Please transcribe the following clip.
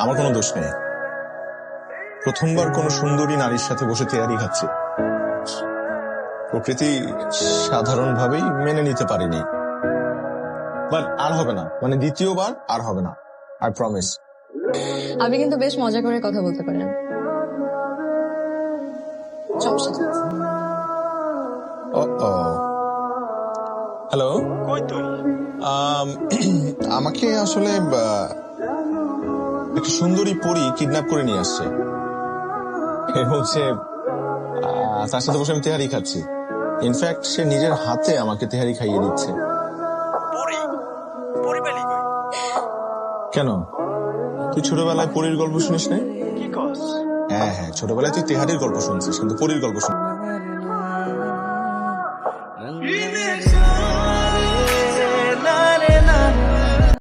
আমার কোনো দোষ নেই, প্রথমবার কোনো সুন্দরী নারীর সাথে বসে তেয়ারি খাচ্ছি। প্রকৃতি সাধারণভাবেই মেনে নিতে পারিনি, বাট আর হবে না, মানে দ্বিতীয়বার আর হবে না, আই প্রমিস। আপনি কিন্তু বেশ মজা করে কথা বলতে পারেন। সমস্যা নেই। হ্যালো, কই তুই? আমাকে আসলে একটা সুন্দরী পরী কিডন্যাপ করে নিয়ে আসছে। এর হচ্ছে তার সাথে বসে আমি তেহারি খাচ্ছি। ইনফ্যাক্ট সে নিজের হাতে আমাকে তেহারি খাইয়ে দিচ্ছে। পরি পরি পেলি কই? কেন, তুই ছোটবেলায় পরীর গল্প শুনিস না? কি কস? হ্যাঁ, ছোটবেলায় তুই তেহারির গল্প শুনছিস, কিন্তু পরীর গল্প শুন।